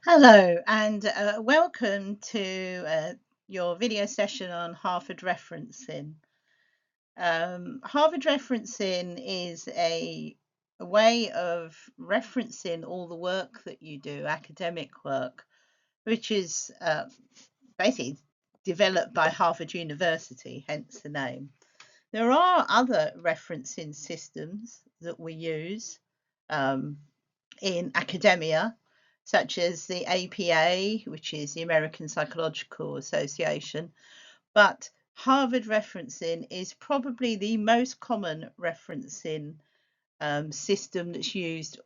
Hello and welcome to your video session on Harvard referencing. Harvard referencing is a way of referencing all the work that you do, academic work, which is basically developed by Harvard University, hence the name. There are other referencing systems that we use um, in academia, such as the APA, which is the American Psychological Association. But Harvard referencing is probably the most common referencing system that's used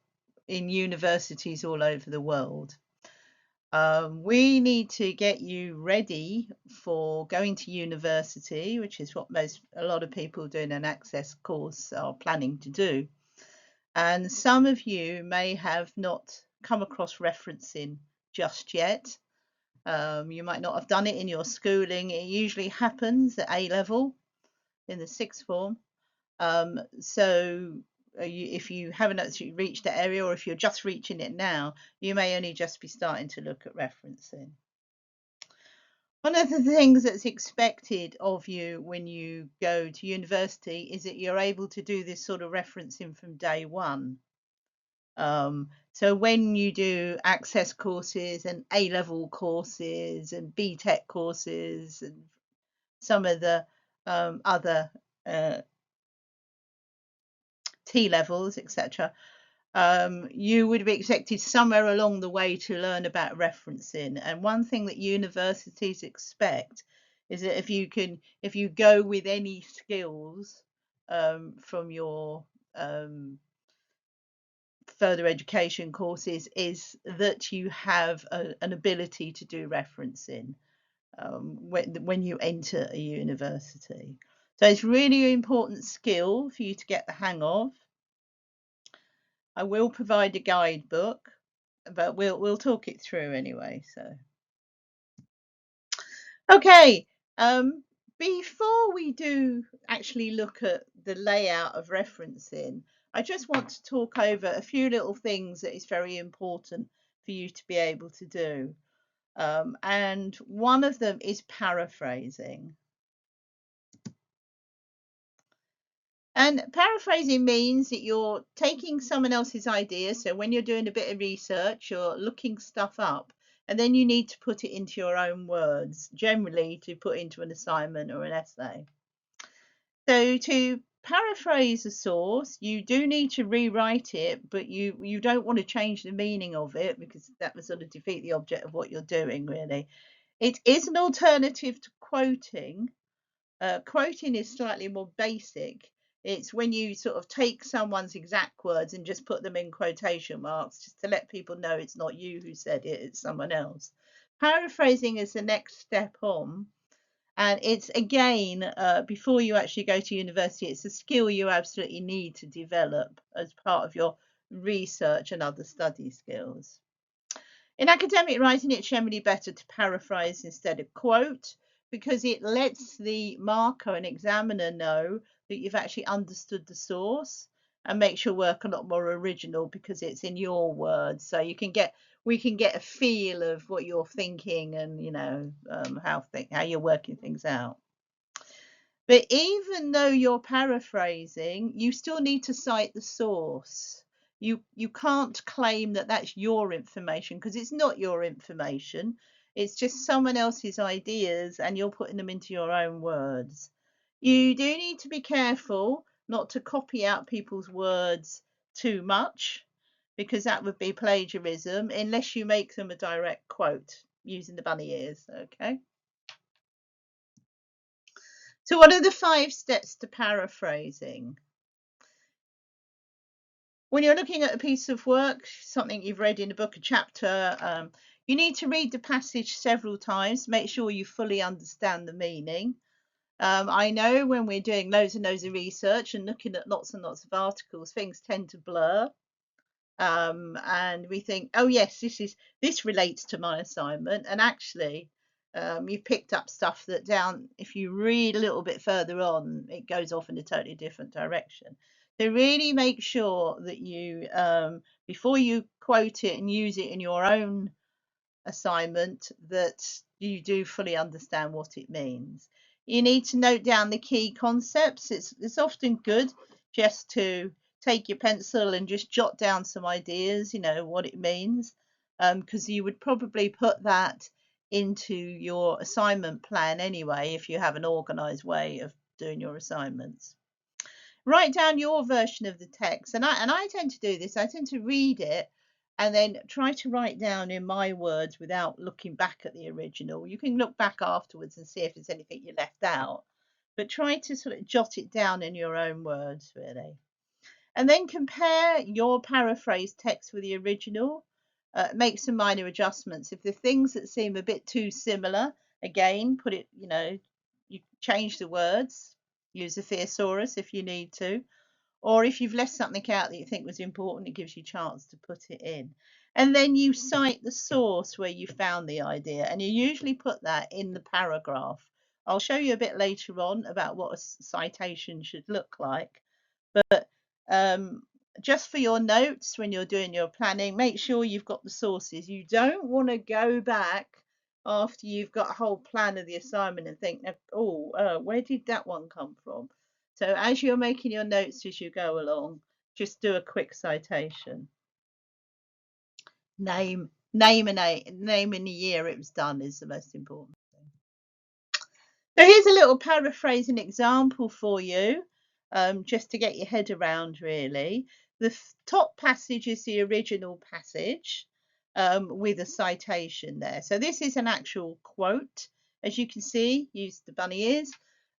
in universities all over the world. We need to get you ready for going to university, which is what a lot of people doing an access course are planning to do. And some of you may have not come across referencing just yet. You might not have done it in your schooling. It usually happens at A level in the sixth form. If you haven't actually reached the area, or if you're just reaching it now, you may only just be starting to look at referencing. One of the things that's expected of you when you go to university is that you're able to do this sort of referencing from day one. So when you do access courses and A-level courses and BTEC courses and some of the other T levels, etc., you would be expected somewhere along the way to learn about referencing. And one thing that universities expect is that if you go with any skills from your further education courses, is that you have an ability to do referencing when you enter a university. So it's really an important skill for you to get the hang of. I will provide a guidebook, but we'll talk it through anyway. So okay, before we do actually look at the layout of referencing, I just want to talk over a few little things that is very important for you to be able to do. And one of them is paraphrasing. And paraphrasing means that you're taking someone else's idea. So when you're doing a bit of research, you're looking stuff up, and then you need to put it into your own words, generally to put into an assignment or an essay. So to paraphrase a source, you do need to rewrite it, but you don't want to change the meaning of it, because that would sort of defeat the object of what you're doing, really. It is an alternative to quoting. Quoting is slightly more basic. It's when you sort of take someone's exact words and just put them in quotation marks, just to let people know it's not you who said it, it's someone else. Paraphrasing is the next step on. And it's again, before you actually go to university, it's a skill you absolutely need to develop as part of your research and other study skills. In academic writing, it's generally better to paraphrase instead of quote, because it lets the marker and examiner know that you've actually understood the source, and makes your work a lot more original because it's in your words. So we can get a feel of what you're thinking, and how you're working things out. But even though you're paraphrasing, you still need to cite the source. You can't claim that that's your information, because it's not your information. It's just someone else's ideas, and you're putting them into your own words. You do need to be careful not to copy out people's words too much, because that would be plagiarism, unless you make them a direct quote using the bunny ears. Okay. So what are the 5 steps to paraphrasing? When you're looking at a piece of work, something you've read in a book, a chapter, you need to read the passage several times, make sure you fully understand the meaning. I know when we're doing loads and loads of research and looking at lots and lots of articles, things tend to blur. And we think, oh yes, this relates to my assignment, and actually you've picked up stuff that if you read a little bit further on, it goes off in a totally different direction. So really make sure that you, before you quote it and use it in your own assignment that you do fully understand what it means. You need to note down the key concepts. It's often good just to take your pencil and just jot down some ideas, what it means, because you would probably put that into your assignment plan anyway if you have an organized way of doing your assignments. Write down your version of the text, and I tend to do this. I tend to read it and then try to write down in my words without looking back at the original. You can look back afterwards and see if there's anything you left out, but try to sort of jot it down in your own words, really. And then compare your paraphrased text with the original. Make some minor adjustments. If the things that seem a bit too similar, again, you change the words, use a thesaurus if you need to, or if you've left something out that you think was important, it gives you a chance to put it in. And then you cite the source where you found the idea, and you usually put that in the paragraph. I'll show you a bit later on about what a citation should look like. But just for your notes when you're doing your planning, make sure you've got the sources. You don't want to go back after you've got a whole plan of the assignment and think, oh, where did that one come from? So as you're making your notes as you go along, just do a quick citation. Name and the year it was done is the most important thing. So here's a little paraphrasing example for you, just to get your head around, really. The top passage is the original passage, with a citation there. So this is an actual quote. As you can see, use the bunny ears.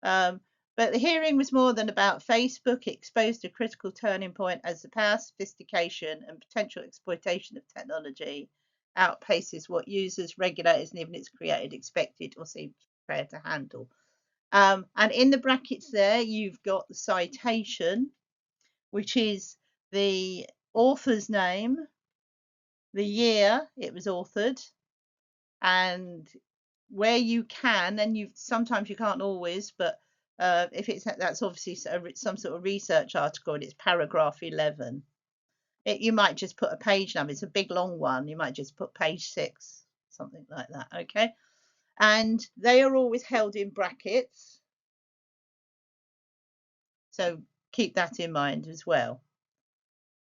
But the hearing was more than about Facebook. It exposed a critical turning point as the power, sophistication, and potential exploitation of technology outpaces what users, regulators, and even its creators expected or seemed prepared to handle. And in the brackets there, you've got the citation, which is the author's name, the year it was authored, and where you can, and sometimes you can't always, but if that's obviously some sort of research article and it's paragraph 11, you might just put a page number. It's a big long one. You might just put page 6, something like that. Okay, and they are always held in brackets, so keep that in mind as well.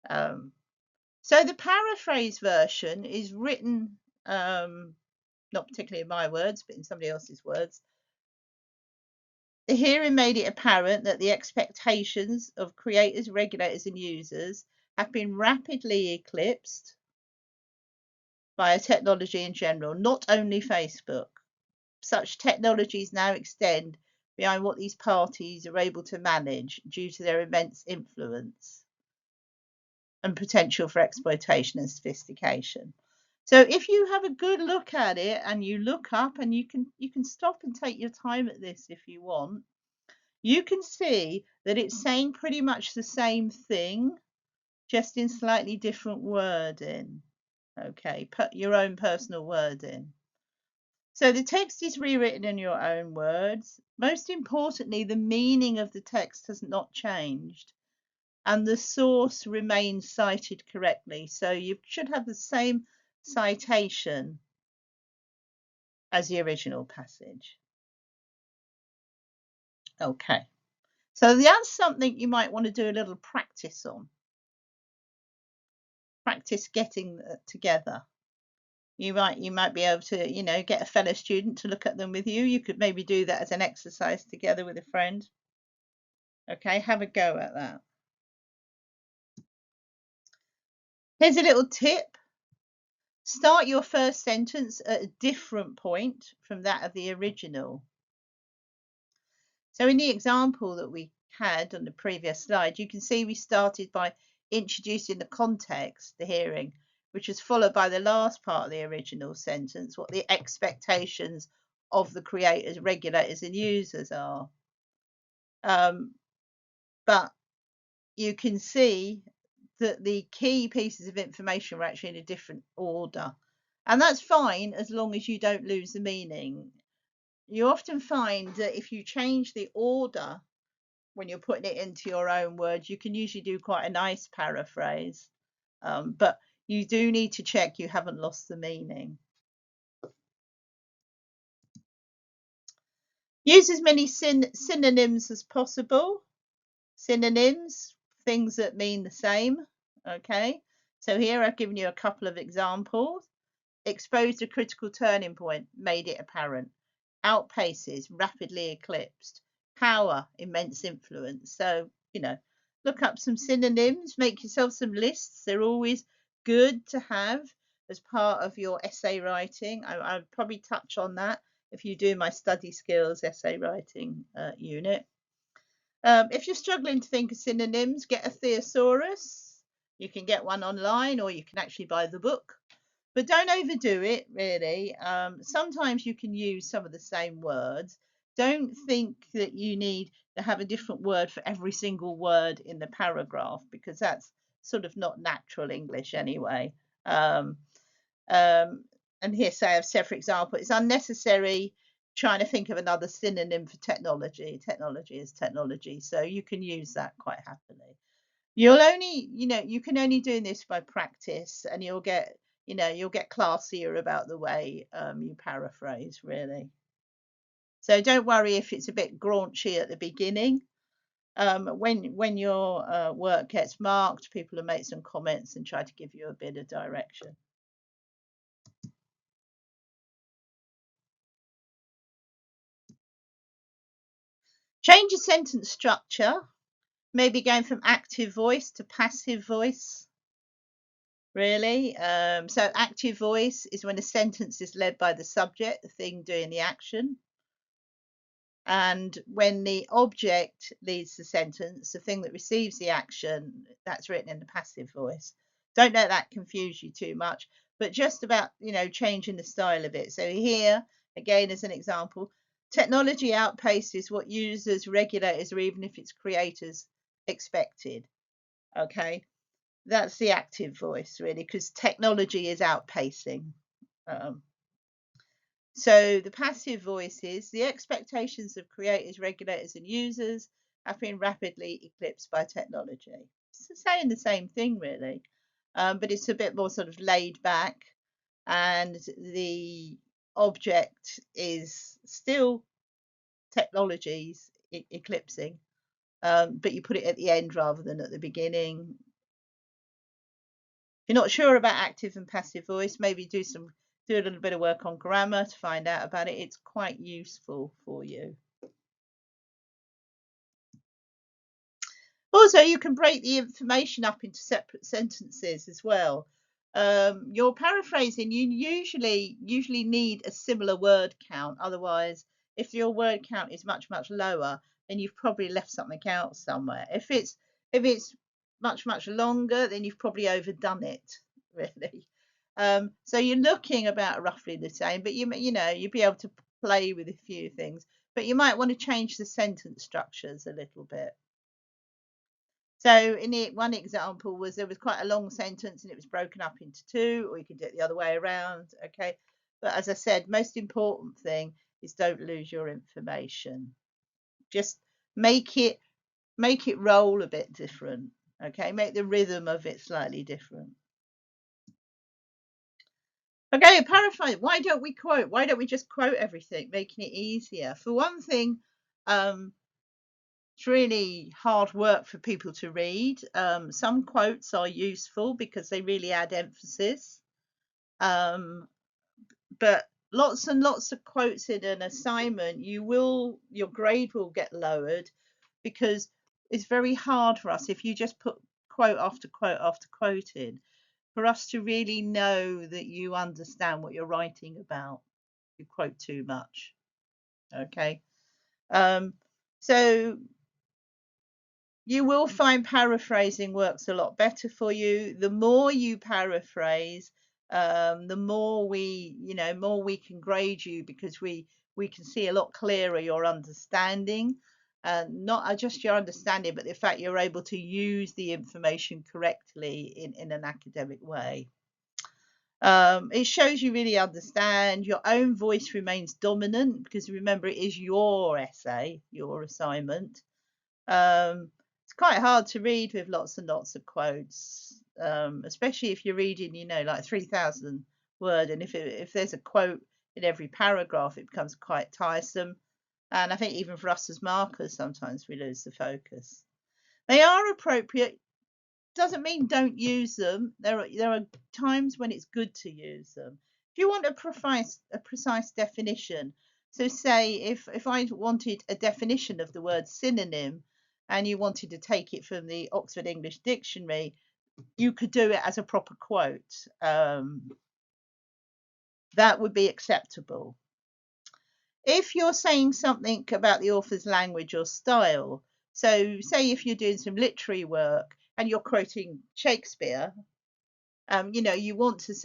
So the paraphrase version is written, not particularly in my words, but in somebody else's words. The hearing made it apparent that the expectations of creators, regulators, and users have been rapidly eclipsed by technology in general, not only Facebook. Such technologies now extend beyond what these parties are able to manage due to their immense influence and potential for exploitation and sophistication. So if you have a good look at it and you look up, and you can stop and take your time at this if you want, you can see that it's saying pretty much the same thing, just in slightly different wording. Okay, put your own personal wording. So the text is rewritten in your own words. Most importantly, the meaning of the text has not changed, and the source remains cited correctly. So you should have the same citation as the original passage. Okay, so that's something you might want to do a little practice on. Practice getting together. You might be able to, get a fellow student to look at them with you. You could maybe do that as an exercise together with a friend. Okay, have a go at that. Here's a little tip. Start your first sentence at a different point from that of the original. So in the example that we had on the previous slide, you can see we started by introducing the context, the hearing, which is followed by the last part of the original sentence, what the expectations of the creators, regulators, and users are. But you can see that the key pieces of information are actually in a different order. And that's fine as long as you don't lose the meaning. You often find that if you change the order when you're putting it into your own words, you can usually do quite a nice paraphrase. But you do need to check you haven't lost the meaning. Use as many synonyms as possible. Synonyms, things that mean the same. Okay, so here I've given you a couple of examples. Exposed a critical turning point, made it apparent. Outpaces, rapidly eclipsed. Power, immense influence. So, look up some synonyms, make yourself some lists. They're always good to have as part of your essay writing. I'd probably touch on that if you do my study skills essay writing unit. If you're struggling to think of synonyms, get a thesaurus. You can get one online or you can actually buy the book. But don't overdo it, really. Sometimes you can use some of the same words. Don't think that you need to have a different word for every single word in the paragraph because that's sort of not natural English anyway. Um, um, and here, say I've said, for example, it's unnecessary trying to think of another synonym for technology. Technology is technology, so you can use that quite happily. You'll only, you can only do this by practice, and you'll get classier about the way you paraphrase, really. So don't worry if it's a bit raunchy at the beginning. When your work gets marked, people will make some comments and try to give you a bit of direction. Change your sentence structure, maybe going from active voice to passive voice, really. So active voice is when a sentence is led by the subject, the thing doing the action. And when the object leads the sentence, the thing that receives the action, that's written in the passive voice. Don't let that confuse you too much, but just about, changing the style of it. So here, again, as an example, technology outpaces what users, regulators, or even if it's creators expected. Okay, that's the active voice, really, because technology is outpacing. Um, so the passive voices, the expectations of creators, regulators, and users have been rapidly eclipsed by technology. It's saying the same thing, really, but it's a bit more sort of laid back, and the object is still technologies eclipsing, but you put it at the end rather than at the beginning. If you're not sure about active and passive voice, maybe do a little bit of work on grammar to find out about it. It's quite useful for you. Also, you can break the information up into separate sentences as well. You're paraphrasing, you usually need a similar word count. Otherwise, if your word count is much lower, then you've probably left something out somewhere. If it's much longer, then you've probably overdone it, really. So you're looking about roughly the same, but you'll be able to play with a few things. But you might want to change the sentence structures a little bit. So in one example was there was quite a long sentence and it was broken up into two, or you could do it the other way around. Okay. But as I said, most important thing is don't lose your information. Just make it roll a bit different. Okay. Make the rhythm of it slightly different. Okay, paraphrase. Why don't we quote? Why don't we just quote everything, making it easier? For one thing, it's really hard work for people to read. Some quotes are useful because they really add emphasis. Um, but lots and lots of quotes in an assignment, your grade will get lowered because it's very hard for us if you just put quote after quote after quote in, for us to really know that you understand what you're writing about. You quote too much. Okay. Um, so you will find paraphrasing works a lot better for you. The more you paraphrase, the more more we can grade you because we can see a lot clearer your understanding, not just your understanding, but the fact you're able to use the information correctly in an academic way. It shows you really understand. Your own voice remains dominant because remember it is your essay, your assignment. It's quite hard to read with lots and lots of quotes, especially if you're reading, like 3,000 word, and if there's a quote in every paragraph, it becomes quite tiresome. And I think even for us as markers, sometimes we lose the focus. They are appropriate. Doesn't mean don't use them. There are times when it's good to use them. If you want a precise definition, so say if I wanted a definition of the word synonym, and you wanted to take it from the Oxford English Dictionary, you could do it as a proper quote. That would be acceptable. If you're saying something about the author's language or style, so say if you're doing some literary work and you're quoting Shakespeare, you want to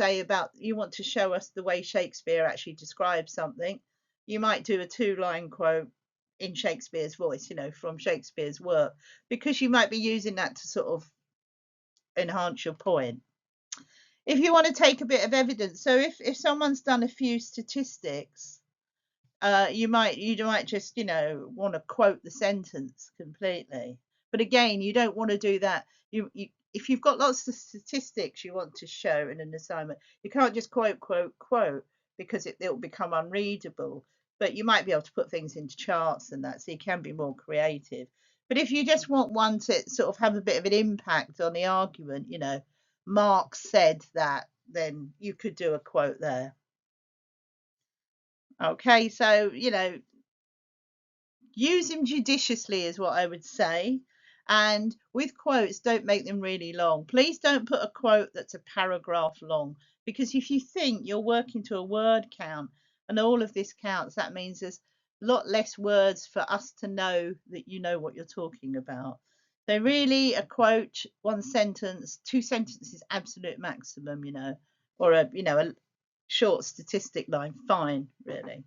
you want to show us the way Shakespeare actually describes something. You might do a two-line quote in Shakespeare's voice, from Shakespeare's work, because you might be using that to sort of enhance your point. If you want to take a bit of evidence, so if someone's done a few statistics, you might just want to quote the sentence completely. But again, you don't want to do that. If you've got lots of statistics you want to show in an assignment, you can't just quote because it'll become unreadable. But you might be able to put things into charts and that, so you can be more creative. But if you just want one to sort of have a bit of an impact on the argument, Marx said that, then you could do a quote there. Okay, so use them judiciously is what I would say. And with quotes, don't make them really long. Please don't put a quote that's a paragraph long, because if you think you're working to a word count and all of this counts, that means there's a lot less words for us to know that you know what you're talking about. So really, a quote, one sentence, two sentences, absolute maximum, or a short statistic line, fine, really.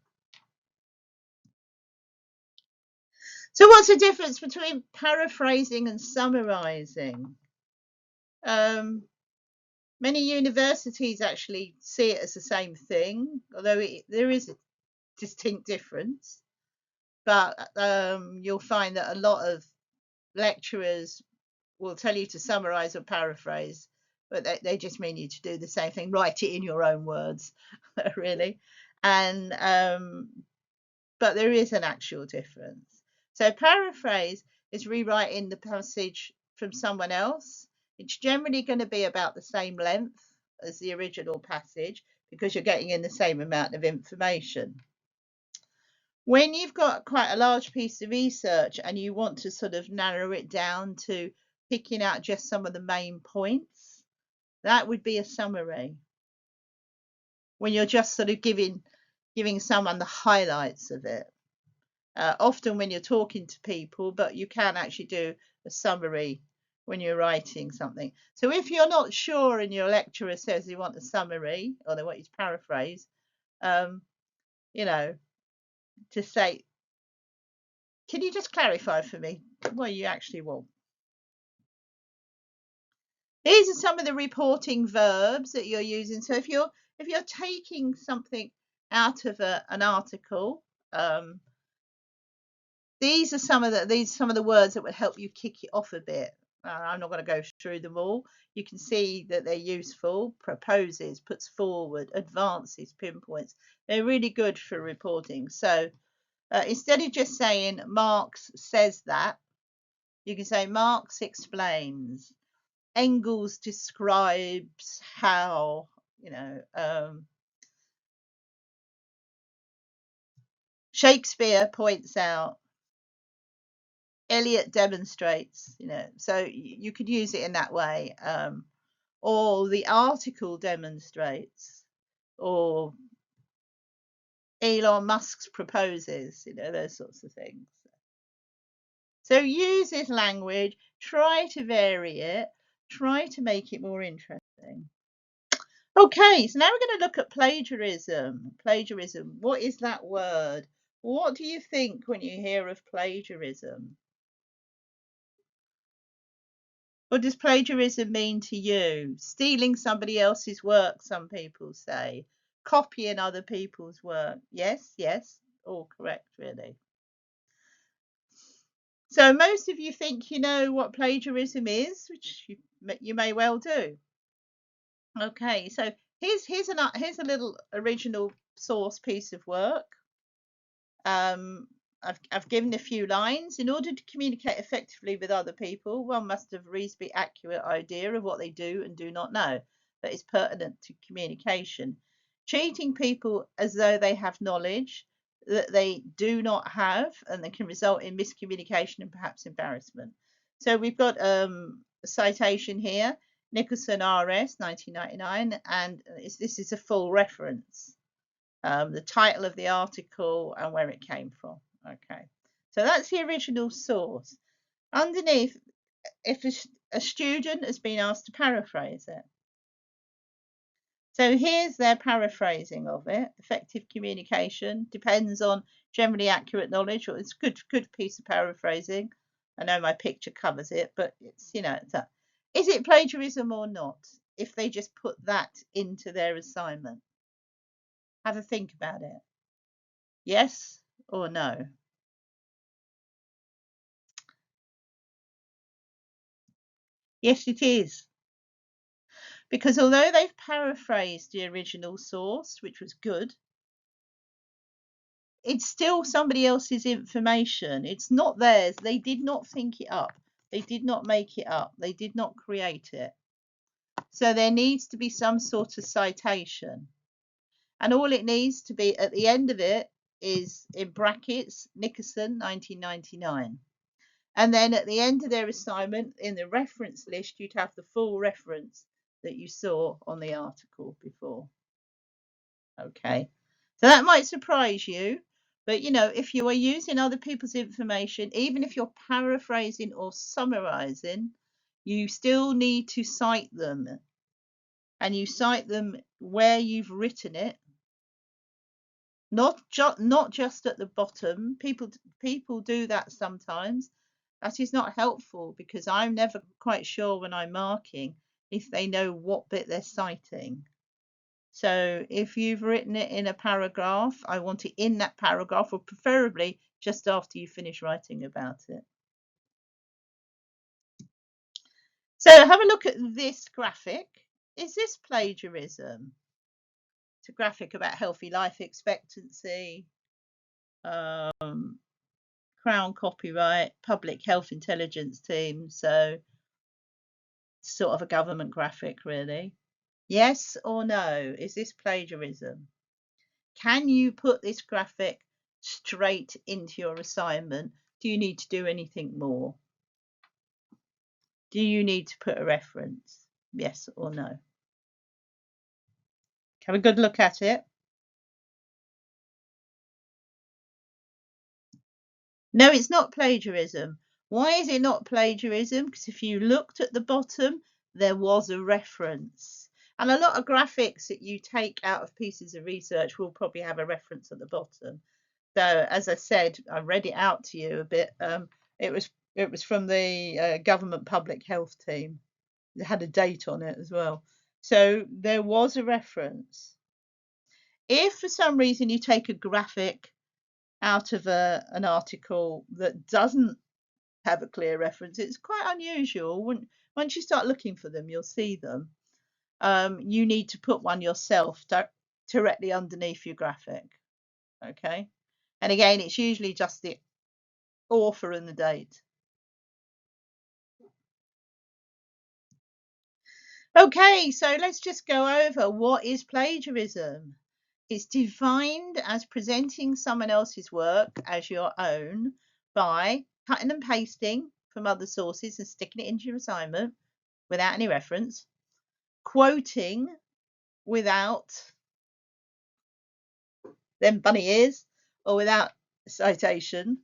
So what's the difference between paraphrasing and summarizing? Um, Many universities actually see it as the same thing, although there is a distinct difference. But you'll find that a lot of lecturers will tell you to summarize or paraphrase, but they just mean you to do the same thing, write it in your own words, really. And but there is an actual difference. So paraphrase is rewriting the passage from someone else. It's generally going to be about the same length as the original passage because you're getting in the same amount of information. When you've got quite a large piece of research and you want to sort of narrow it down to picking out just some of the main points, that would be a summary. When you're just sort of giving someone the highlights of it. Often when you're talking to people, but you can actually do a summary when you're writing something. So if you're not sure and your lecturer says they want a summary or they want you to paraphrase, you know, to say, can you just clarify for me what you actually want? These are some of the reporting verbs that you're using. So if you're taking something out of an article, these are some of the words that would help you kick it off a bit. I'm not going to go through them all. You can see that they're useful. Proposes, puts forward, advances, pinpoints. They're really good for reporting. So instead of just saying Marx says that, you can say Marx explains. Engels describes how, Shakespeare points out. Eliot demonstrates, so you could use it in that way. Or the article demonstrates, or Elon Musk's proposes, those sorts of things. So use this language, try to vary it, try to make it more interesting. Okay, so now we're going to look at plagiarism. Plagiarism, what is that word? What do you think when you hear of plagiarism? What does plagiarism mean to you? Stealing somebody else's work, some people say. Copying other people's work. Yes, yes, all correct, really. So most of you think you know what plagiarism is, which you may well do. Okay, so here's a little original source piece of work. I've given a few lines. In order to communicate effectively with other people, one must have a reasonably accurate idea of what they do and do not know that is pertinent to communication. Treating people as though they have knowledge that they do not have and that can result in miscommunication and perhaps embarrassment. So we've got a citation here, Nicholson RS 1999, and this is a full reference, the title of the article and where it came from. Okay, so that's the original source. Underneath, if a student has been asked to paraphrase it. So here's their paraphrasing of it. Effective communication depends on generally accurate knowledge, or it's good piece of paraphrasing. I know my picture covers it, but it's, it's a, is it plagiarism or not? If they just put that into their assignment, have a think about it. Yes or no? Yes, it is. Because although they've paraphrased the original source, which was good, it's still somebody else's information. It's not theirs. They did not think it up. They did not make it up. They did not create it. So there needs to be some sort of citation. And all it needs to be at the end of it is, in brackets, Nicholson 1999. And then at the end of their assignment, in the reference list, you'd have the full reference that you saw on the article before. Okay, so that might surprise you, but if you are using other people's information, even if you're paraphrasing or summarizing, you still need to cite them, and you cite them where you've written it, not just at the bottom. People do that sometimes. That is not helpful, because I'm never quite sure when I'm marking if they know what bit they're citing. So if you've written it in a paragraph, I want it in that paragraph, or preferably just after you finish writing about it. So have a look at this graphic. Is this plagiarism? It's a graphic about healthy life expectancy, Crown copyright, public health intelligence team. So sort of a government graphic, really. Yes or no? Is this plagiarism? Can you put this graphic straight into your assignment? Do you need to do anything more? Do you need to put a reference? Yes or no? Have a good look at it. No, it's not plagiarism. Why is it not plagiarism? Because if you looked at the bottom, there was a reference. And a lot of graphics that you take out of pieces of research will probably have a reference at the bottom. So, as I said, I read it out to you a bit. It was from the government public health team. It had a date on it as well. So there was a reference. If for some reason you take a graphic out of an article that doesn't have a clear reference, it's quite unusual. Once you start looking for them, you'll see them. You need to put one yourself directly underneath your graphic. Okay. And again, it's usually just the author and the date. Okay, so let's just go over what is plagiarism. It's defined as presenting someone else's work as your own by cutting and pasting from other sources and sticking it into your assignment without any reference, quoting without them bunny ears or without citation,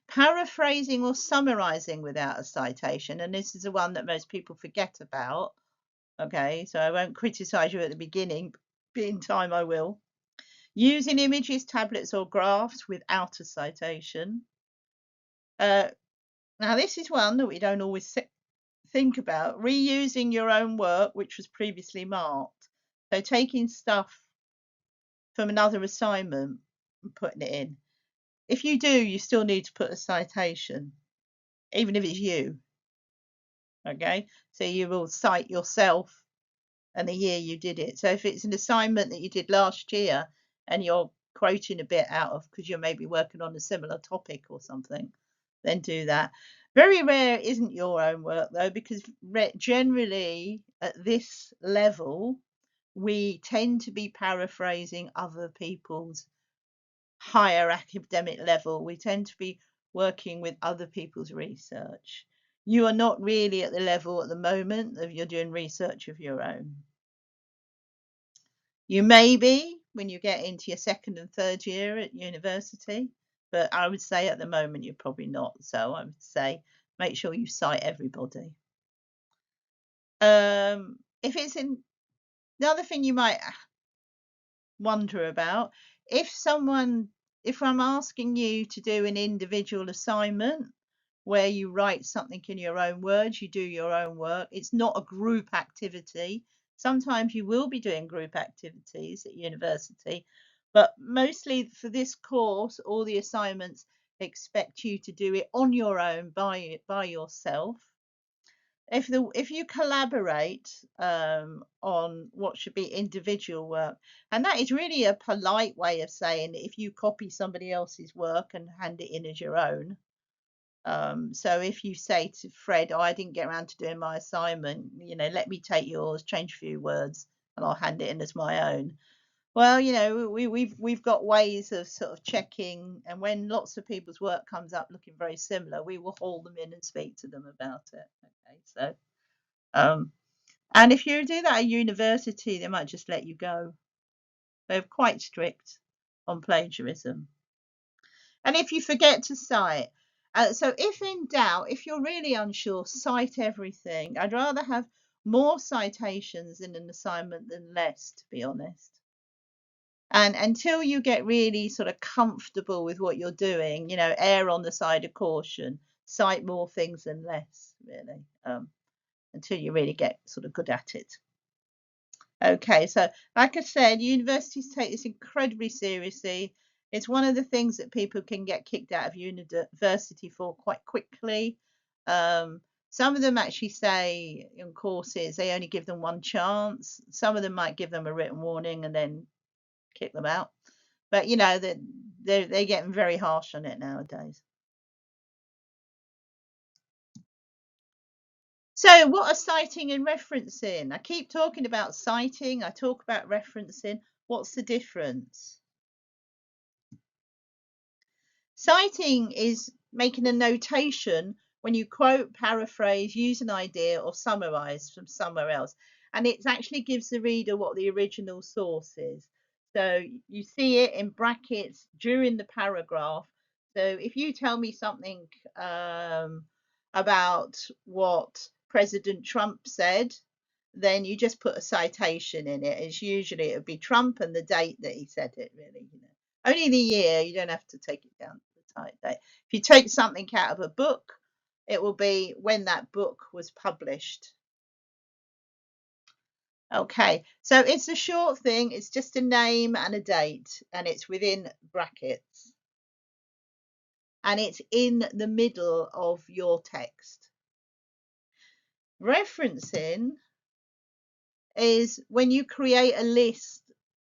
paraphrasing or summarizing without a citation, and this is the one that most people forget about. Okay, so I won't criticize you at the beginning, but in time I will. Using images, tablets, or graphs without a citation. Now, this is one that we don't always think about. Reusing your own work, which was previously marked. So taking stuff from another assignment and putting it in. If you do, you still need to put a citation, even if it's you. Okay, so you will cite yourself and the year you did it. So if it's an assignment that you did last year and you're quoting a bit out of because you're maybe working on a similar topic or something, then do that. Very rare isn't your own work though, because generally at this level, we tend to be paraphrasing other people's higher academic level. We tend to be working with other people's research. You are not really at the level at the moment of you're doing research of your own. You may be when you get into your second and third year at university, but I would say at the moment you're probably not. So I would say make sure you cite everybody. If it's in the other thing you might wonder about, if someone, if I'm asking you to do an individual assignment where you write something in your own words, you do your own work, it's not a group activity. Sometimes you will be doing group activities at university, but mostly for this course, all the assignments expect you to do it on your own by yourself. If you collaborate on what should be individual work, and that is really a polite way of saying if you copy somebody else's work and hand it in as your own. So if you say to Fred, "Oh, I didn't get around to doing my assignment, let me take yours, change a few words, and I'll hand it in as my own." Well, we've got ways of sort of checking, and when lots of people's work comes up looking very similar, we will haul them in and speak to them about it. Okay, so and if you do that at university, they might just let you go. They're quite strict on plagiarism. And if you forget to cite, so if in doubt, if you're really unsure, cite everything. I'd rather have more citations in an assignment than less, to be honest. And until you get really sort of comfortable with what you're doing, err on the side of caution, cite more things than less, really, until you really get sort of good at it. Okay, so like I said, universities take this incredibly seriously. It's one of the things that people can get kicked out of university for quite quickly. Some of them actually say in courses they only give them one chance. Some of them might give them a written warning and then kick them out. But they're getting very harsh on it nowadays. So, what are citing and referencing? I keep talking about citing, I talk about referencing. What's the difference? Citing is making a notation when you quote, paraphrase, use an idea, or summarize from somewhere else. And it actually gives the reader what the original source is. So you see it in brackets during the paragraph. So if you tell me something about what President Trump said, then you just put a citation in it. It's usually it would be Trump and the date that he said it, really. Only the year, you don't have to take it down to the tight date. If you take something out of a book, it will be when that book was published. Okay, so it's a short thing, it's just a name and a date, and it's within brackets. And it's in the middle of your text. Referencing is when you create a list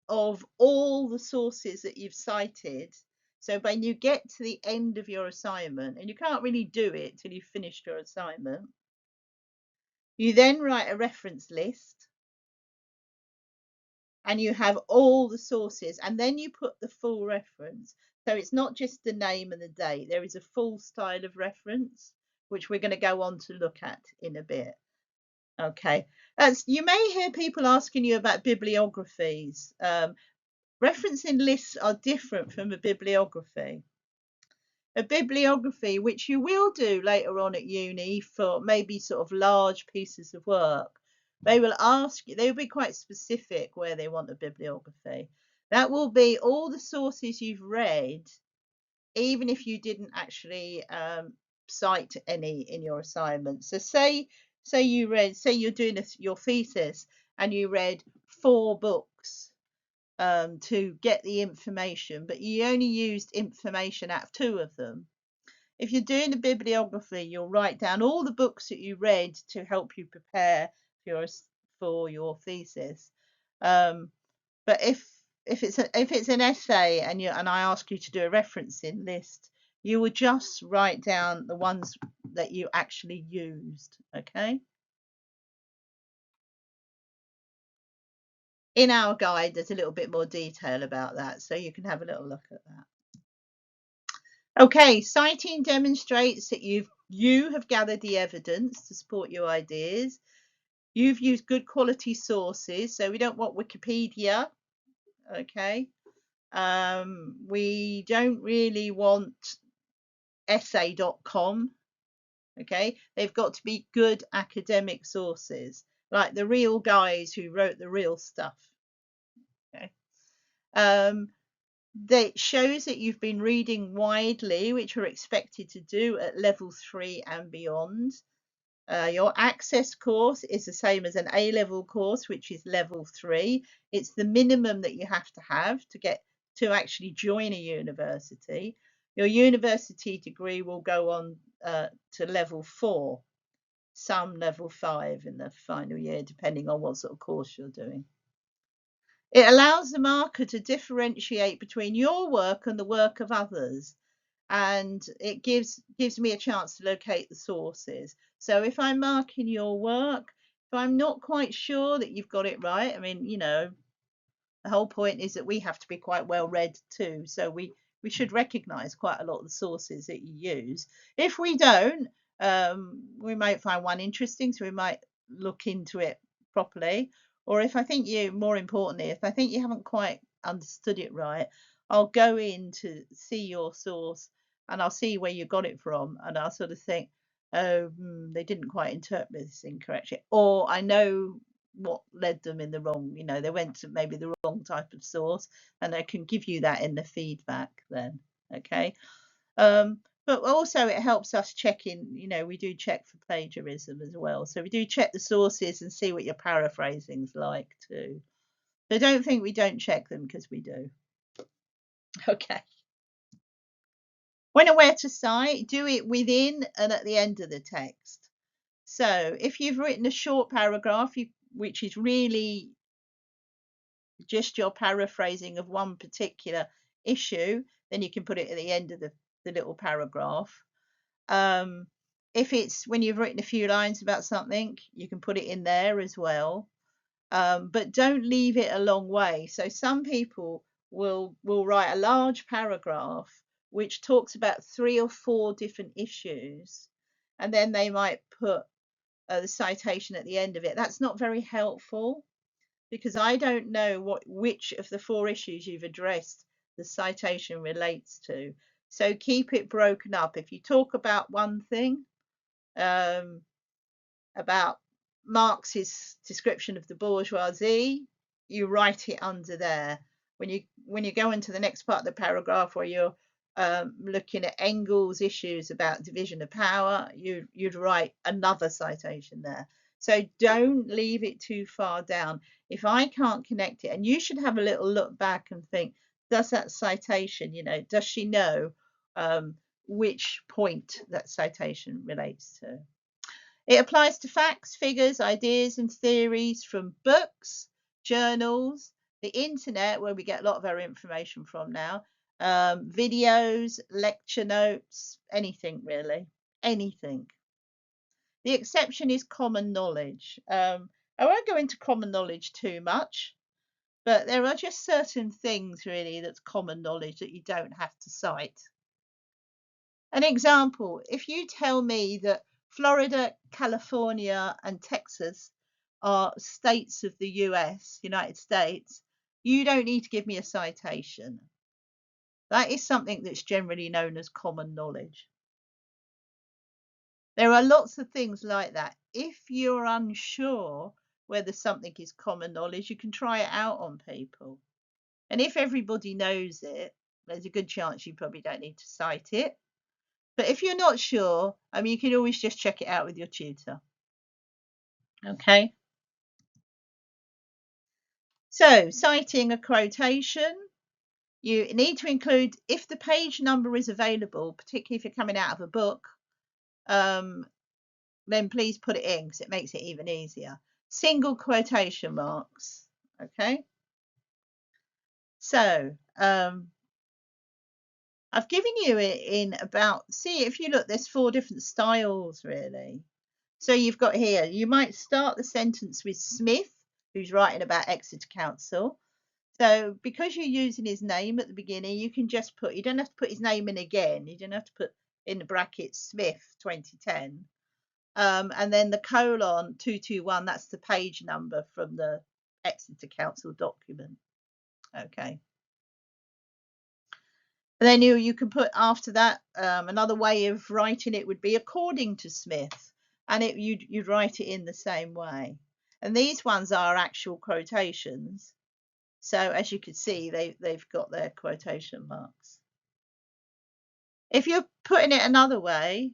of all the sources that you've cited. So when you get to the end of your assignment, and you can't really do it till you've finished your assignment, you then write a reference list and you have all the sources, and then you put the full reference. So it's not just the name and the date, there is a full style of reference, which we're going to go on to look at in a bit. Okay, you may hear people asking you about bibliographies. Referencing lists are different from a bibliography. A bibliography, which you will do later on at uni for maybe sort of large pieces of work, they will ask you, they will be quite specific where they want a bibliography. That will be all the sources you've read, even if you didn't actually cite any in your assignment. So say you're doing your thesis and you read 4 books to get the information, but you only used information out of 2 of them. If you're doing a bibliography, you'll write down all the books that you read to help you prepare for your thesis. But if if it's an essay and I ask you to do a referencing list, you will just write down the ones that you actually used. Okay. In our guide, there's a little bit more detail about that, so you can have a little look at that. Okay, citing demonstrates that you have gathered the evidence to support your ideas. You've used good quality sources, so we don't want Wikipedia. Okay. We don't really want essay.com. Okay, they've got to be good academic sources, like the real guys who wrote the real stuff. Okay. Um, that shows that you've been reading widely, which we're expected to do at level 3 and beyond. Your access course is the same as an A-level course, which is level 3. It's the minimum that you have to get to actually join a university. Your university degree will go on to level 4, some level 5 in the final year, depending on what sort of course you're doing. It allows the marker to differentiate between your work and the work of others, and it gives me a chance to locate the sources. So if I'm marking your work, if I'm not quite sure that you've got it right, I mean, the whole point is that we have to be quite well read too. So we should recognise quite a lot of the sources that you use. If we don't, we might find one interesting, so we might look into it properly. Or if I think more importantly, if I think you haven't quite understood it right, I'll go in to see your source and I'll see where you got it from, and I'll sort of think, oh, they didn't quite interpret this incorrectly, or I know what led them in the wrong, they went to maybe the wrong type of source, and I can give you that in the feedback then. Okay. But also it helps us check in, we do check for plagiarism as well. So we do check the sources and see what your paraphrasing's like too. So don't think we don't check them, because we do. Okay. When and where to cite, do it within and at the end of the text. So if you've written a short paragraph, which is really just your paraphrasing of one particular issue, then you can put it at the end of the little paragraph. If it's when you've written a few lines about something, you can put it in there as well. But don't leave it a long way. So some people will write a large paragraph which talks about 3 or 4 different issues, and then they might put the citation at the end of it. That's not very helpful, because I don't know which of the 4 issues you've addressed the citation relates to. So keep it broken up. If you talk about one thing, about Marx's description of the bourgeoisie, you write it under there. When you go into the next part of the paragraph where you're looking at Engels' issues about division of power, you'd write another citation there. So don't leave it too far down. If I can't connect it, and you should have a little look back and think, does that citation, does she know which point that citation relates to? It applies to facts, figures, ideas, and theories from books, journals, the internet, where we get a lot of our information from now, videos, lecture notes, anything really, anything. The exception is common knowledge. I won't go into common knowledge too much, but there are just certain things really that's common knowledge that you don't have to cite. An example, if you tell me that Florida, California, and Texas are states of the US, United States, you don't need to give me a citation. That is something that's generally known as common knowledge. There are lots of things like that. If you're unsure whether something is common knowledge, you can try it out on people. And if everybody knows it, there's a good chance you probably don't need to cite it. But if you're not sure, you can always just check it out with your tutor. Okay. So, citing a quotation, you need to include, if the page number is available, particularly if you're coming out of a book, then please put it in, because it makes it even easier. Single quotation marks. Okay. So I've given you it in about, see, if you look, there's 4 different styles really. So you've got here, you might start the sentence with Smith, who's writing about Exeter Council. So because you're using his name at the beginning, you can just put, you don't have to put his name in again. You don't have to put in the brackets Smith 2010. And then the colon 221, that's the page number from the Exeter Council document. Okay. And then you can put after that, another way of writing it would be according to Smith, and you'd write it in the same way. And these ones are actual quotations. So as you can see, they've got their quotation marks. If you're putting it another way,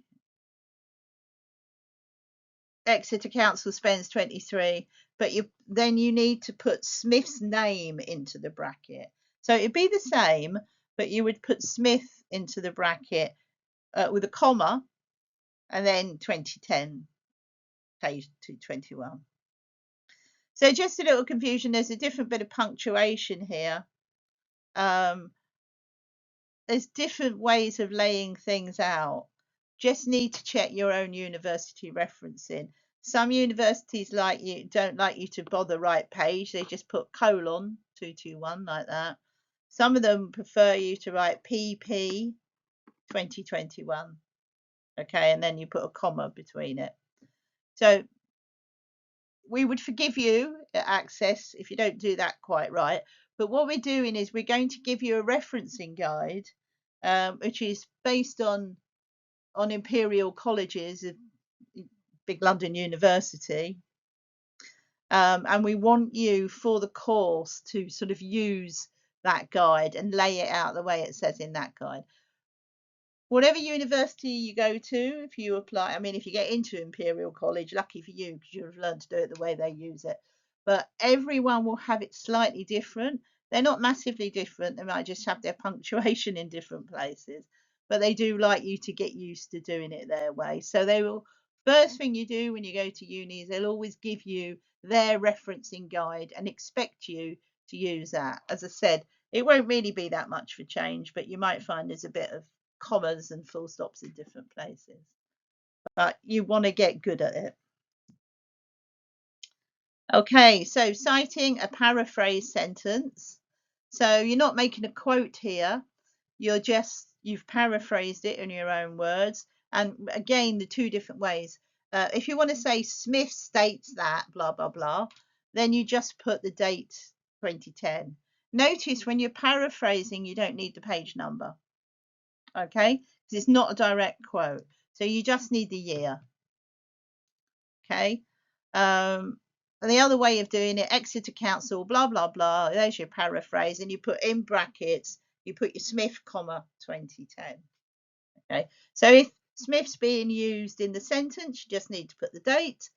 Exeter Council spends 23, but then you need to put Smith's name into the bracket. So it'd be the same, but you would put Smith into the bracket with a comma, and then 2010, page 221. So just a little confusion. There's a different bit of punctuation here. There's different ways of laying things out. Just need to check your own university referencing. Some universities don't like you to bother write page. They just put colon 221 like that. Some of them prefer you to write PP 2021. Okay, and then you put a comma between it. So we would forgive you at Access if you don't do that quite right. But what we're doing is we're going to give you a referencing guide, which is based on Imperial Colleges, big London University. And we want you for the course to sort of use that guide and lay it out the way it says in that guide. Whatever university you go to, if you apply, I mean, if you get into Imperial College, lucky for you, because you've learned to do it the way they use it. But everyone will have it slightly different. They're not massively different. They might just have their punctuation in different places, but they do like you to get used to doing it their way. So they will, first thing you do when you go to uni is they'll always give you their referencing guide and expect you to use that. As I said, it won't really be that much for change, but you might find there's a bit of commas and full stops in different places, but you want to get good at it. Okay, so citing a paraphrase sentence. So you're not making a quote here, you've paraphrased it in your own words. And again, the 2 different ways. If you want to say Smith states that blah blah blah, then you just put the date 2010. Notice when you're paraphrasing, you don't need the page number. Okay, because it's not a direct quote, so you just need the year. Okay, and the other way of doing it, Exeter Council, blah blah blah, there's your paraphrase, and you put in brackets, you put your Smith, comma 2010. Okay, so if Smith's being used in the sentence, you just need to put the date.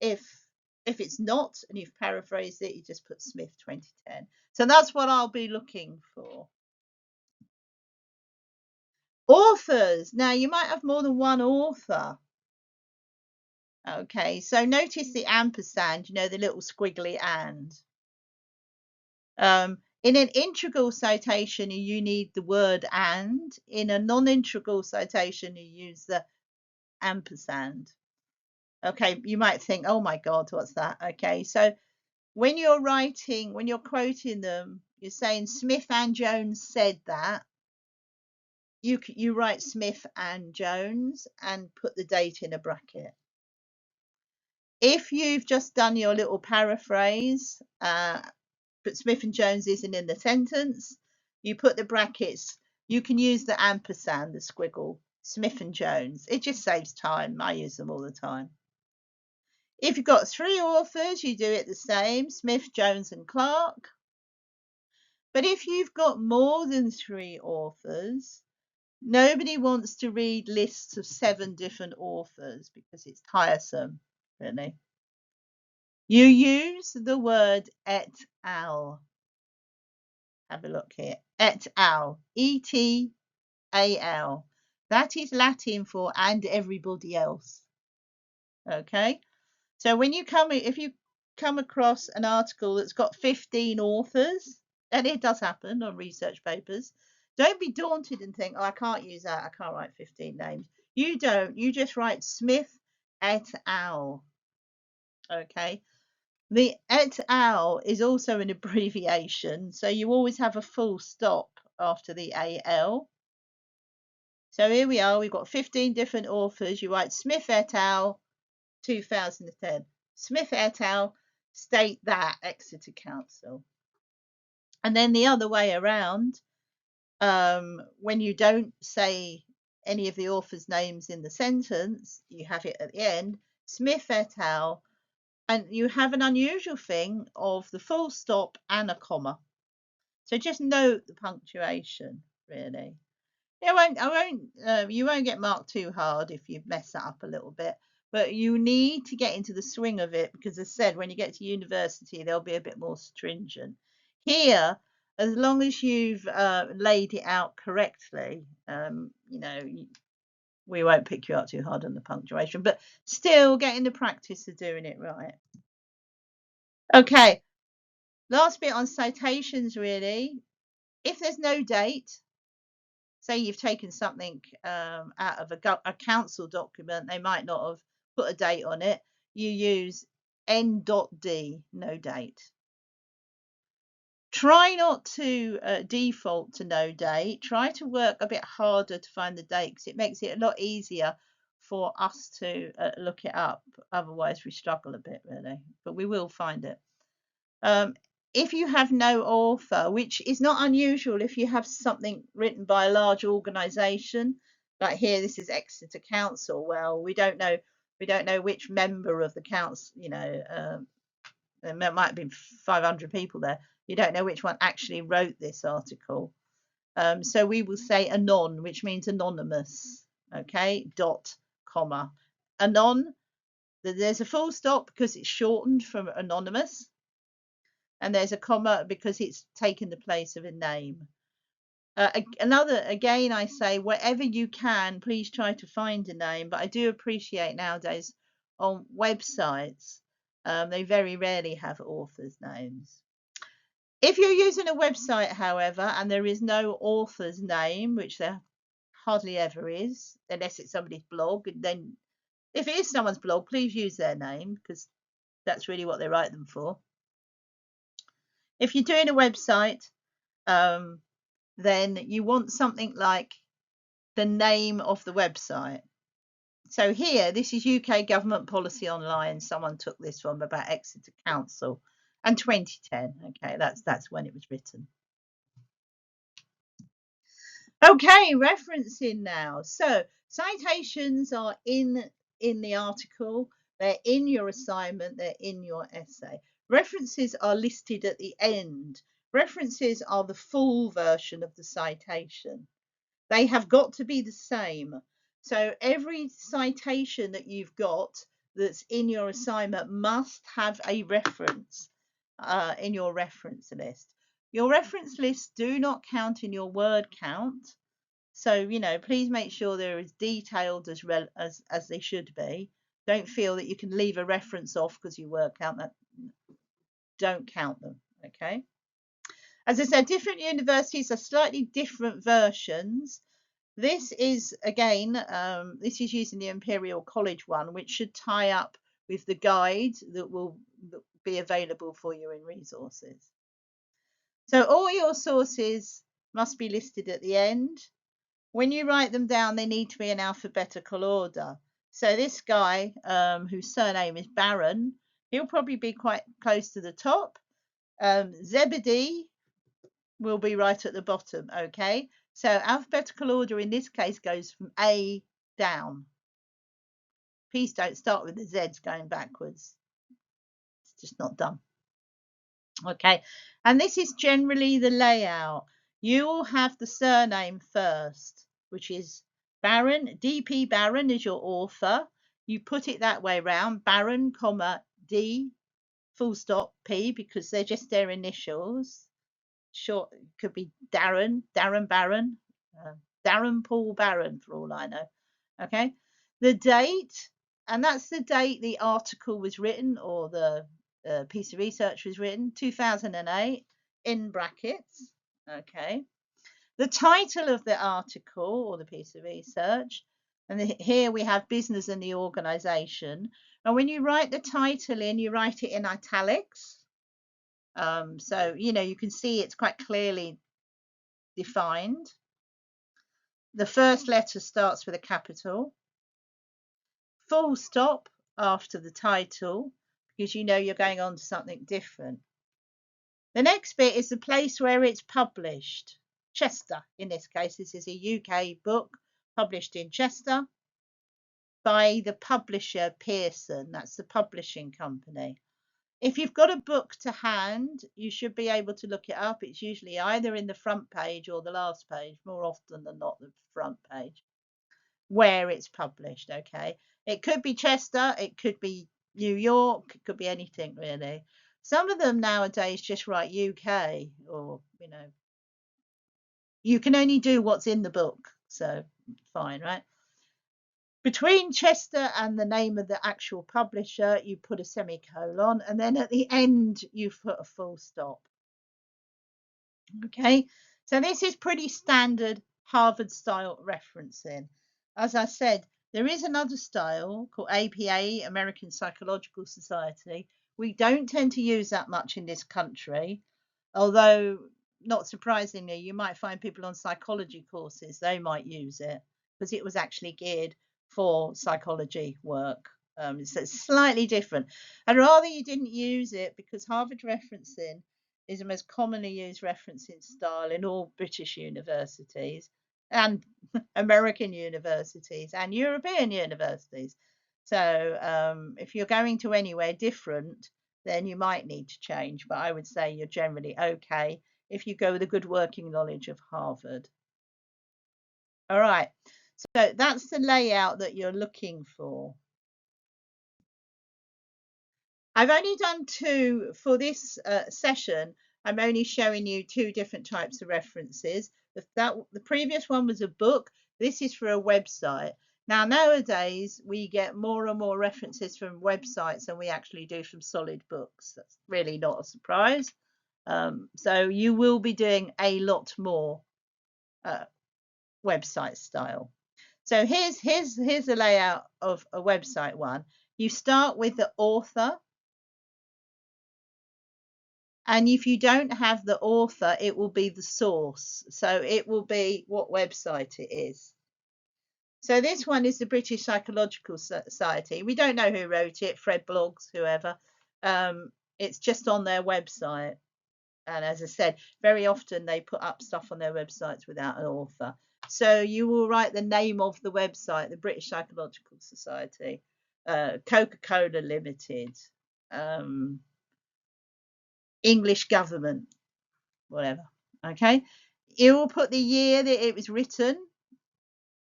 If it's not and you've paraphrased it, you just put Smith 2010. So that's what I'll be looking for. Authors. Now you might have more than one author. Okay, so notice the ampersand, you know, the little squiggly and. In an integral citation, you need the word and. In a non-integral citation, you use the ampersand. Okay, you might think, oh my God, what's that? Okay, so when you're quoting them, you're saying Smith and Jones said that. You write Smith and Jones and put the date in a bracket. If you've just done your little paraphrase, but Smith and Jones isn't in the sentence, you put the brackets. You can use the ampersand, the squiggle, Smith and Jones. It just saves time. I use them all the time. If you've got 3 authors, you do it the same, Smith, Jones and Clark. But if you've got more than 3 authors, nobody wants to read lists of 7 different authors because it's tiresome, really. You use the word et al. Have a look here. Et al. E-T-A-L. That is Latin for and everybody else. Okay. So if you come across an article that's got 15 authors, And it does happen on research papers. Don't be daunted and think, oh, I can't use that. I can't write 15 names. You don't. You just write Smith et al. Okay. The et al is also an abbreviation, so you always have a full stop after the al. So here we are. We've got 15 different authors. You write Smith et al. 2010. Smith et al. State that Exeter Council. And then the other way around, when you don't say any of the author's names in the sentence, you have it at the end, Smith et al. And you have an unusual thing of the full stop and a comma. So just note the punctuation, really. You won't get marked too hard if you mess that up a little bit, but you need to get into the swing of it because, as I said, when you get to university, they'll be a bit more stringent. Here, as long as you've laid it out correctly, we won't pick you up too hard on the punctuation, but still get in the practice of doing it right. Okay, last bit on citations, really. If there's no date, say you've taken something out of a council document, they might not have put a date on it. You use N.D, no date. Try not to default to no date. Try to work a bit harder to find the date because it makes it a lot easier for us to look it up. Otherwise, we struggle a bit, really, but we will find it. If you have no author, which is not unusual if you have something written by a large organisation, like here, this is Exeter Council. Well, we don't know which member of the council. There might have been 500 people there. You don't know which one actually wrote this article. So we will say anon, which means anonymous. Okay, dot, comma. Anon, there's a full stop because it's shortened from anonymous. And there's a comma because it's taken the place of a name. Again, I say, wherever you can, please try to find a name. But I do appreciate nowadays on websites, they very rarely have authors' names. If you're using a website, however, and there is no author's name, which there hardly ever is, unless it's somebody's blog, and then if it is someone's blog, please use their name because that's really what they write them for. If you're doing a website, then you want something like the name of the website. So here, this is UK Government Policy Online. Someone took this from about Exeter Council and 2010. Okay, that's when it was written. Okay, referencing now. So citations are in the article. They're in your assignment. They're in your essay. References are listed at the end. References are the full version of the citation. They have got to be the same. So every citation that you've got that's in your assignment must have a reference in your reference list. Your reference lists do not count in your word count. So, please make sure they're as detailed as they should be. Don't feel that you can leave a reference off because you word count that. Don't count them, okay? As I said, different universities are slightly different versions. This is, again, this is using the Imperial College one, which should tie up with the guide that will be available for you in resources. So all your sources must be listed at the end. When you write them down, they need to be in alphabetical order. So this guy, whose surname is Barron, he'll probably be quite close to the top. Zebedee will be right at the bottom, okay? So alphabetical order in this case goes from A down. Please don't start with the Z's going backwards. It's just not done. Okay, and this is generally the layout. You will have the surname first, which is Barron. D.P. Barron is your author. You put it that way round, Barron, comma, D, full stop, P, because they're just their initials. Short, could be Darren Barron, Darren Paul Barron, for all I know. Okay, the date, and that's the date the article was written or the piece of research was written, 2008. in brackets. Okay. The title of the article or the piece of research. And here we have business and the organization. And when you write the title in, you write it in italics. So, you can see it's quite clearly defined. The first letter starts with a capital. Full stop after the title, because you're going on to something different. The next bit is the place where it's published. Chester, in this case. This is a UK book published in Chester by the publisher Pearson. That's the publishing company. If you've got a book to hand, you should be able to look it up. It's usually either in the front page or the last page, more often than not the front page, where it's published. Okay. It could be Chester, it could be New York, it could be anything really. Some of them nowadays just write UK, or you can only do what's in the book, so fine, right? Between Chester and the name of the actual publisher, you put a semicolon, and then at the end, you put a full stop. Okay, so this is pretty standard Harvard style referencing. As I said, there is another style called APA, American Psychological Society. We don't tend to use that much in this country, although not surprisingly, you might find people on psychology courses, they might use it because it was actually geared for psychology work. So it's slightly different. I'd rather you didn't use it, because Harvard referencing is the most commonly used referencing style in all British universities and American universities and European universities. So if you're going to anywhere different, then you might need to change. But I would say you're generally okay if you go with a good working knowledge of Harvard. All right. So that's the layout that you're looking for. I've only done two for this session. I'm only showing you two different types of references. The previous one was a book. This is for a website. Now, nowadays, we get more and more references from websites than we actually do from solid books. That's really not a surprise. So you will be doing a lot more website style. So here's the layout of a website one. You start with the author. And if you don't have the author, it will be the source. So it will be what website it is. So this one is the British Psychological Society. We don't know who wrote it, Fred Blogs, whoever. It's just on their website. And as I said, very often they put up stuff on their websites without an author. So you will write the name of the website, the British Psychological Society, Coca-Cola Limited, English government, whatever. Okay. You will put the year that it was written,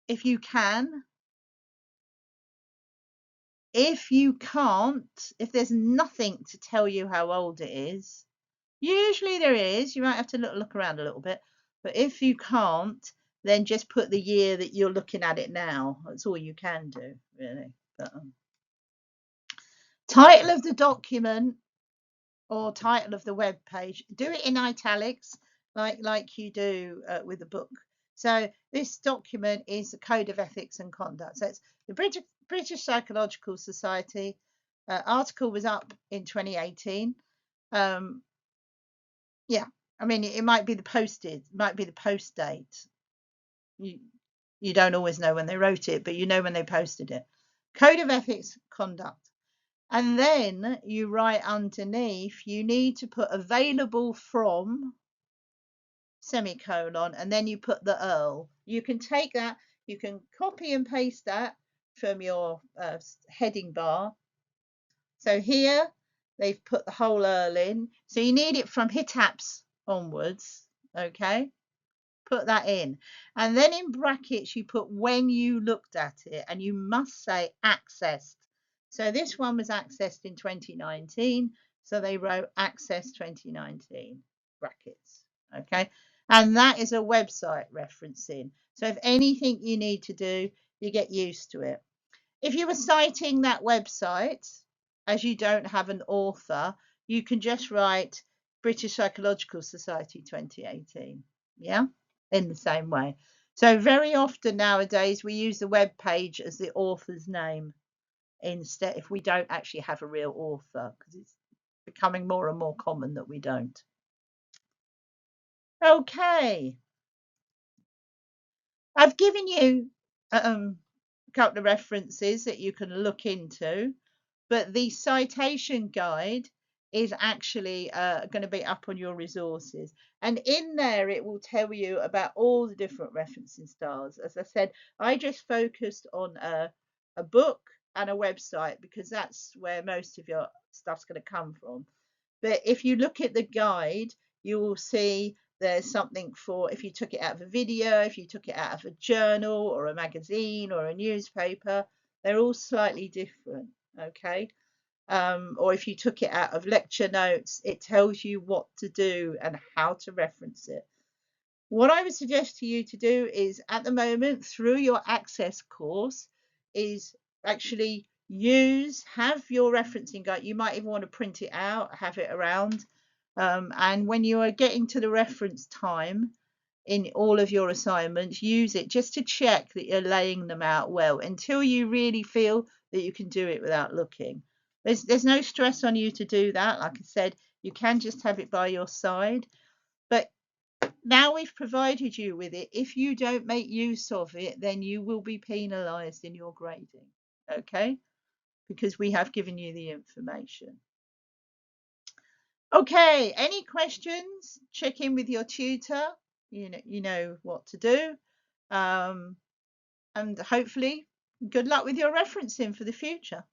if you can. If you can't, if there's nothing to tell you how old it is, usually there is, you might have to look around a little bit. But if you can't, then just put the year that you're looking at it now. That's all you can do, really. But, title of the document or title of the web page, do it in italics like you do with a book. So this document is the Code of Ethics and Conduct. So it's the British Psychological Society. Article was up in 2018. Yeah, I mean, it might be the post date. You don't always know when they wrote it, but you know when they posted it. Code of Ethics Conduct. And then you write underneath, you need to put available from semicolon, and then you put the URL. You can take that, you can copy and paste that from your heading bar. So here they've put the whole URL in. So you need it from HITAPS onwards. Okay, put that in. And then in brackets, you put when you looked at it, and you must say accessed. So this one was accessed in 2019. So they wrote access 2019 brackets. Okay. And that is a website referencing. So if anything you need to do, you get used to it. If you were citing that website, as you don't have an author, you can just write British Psychological Society 2018. Yeah, in the same way. So very often nowadays we use the web page as the author's name instead, if we don't actually have a real author, because it's becoming more and more common that we don't. Okay, I've given you a couple of references that you can look into, but the citation guide is actually going to be up on your resources, and in there it will tell you about all the different referencing styles. As I said, I just focused on a book and a website because that's where most of your stuff's going to come from. But if you look at the guide, you will see there's something for if you took it out of a video, if you took it out of a journal or a magazine or a newspaper, they're all slightly different. Okay. Or if you took it out of lecture notes, it tells you what to do and how to reference it. What I would suggest to you to do is at the moment through your access course is actually have your referencing guide. You might even want to print it out, have it around. And when you are getting to the reference time in all of your assignments, use it just to check that you're laying them out well until you really feel that you can do it without looking. There's no stress on you to do that. Like I said, you can just have it by your side. But now we've provided you with it. If you don't make use of it, then you will be penalised in your grading. Okay? Because we have given you the information. Okay, any questions? Check in with your tutor. You know what to do. And hopefully, good luck with your referencing for the future.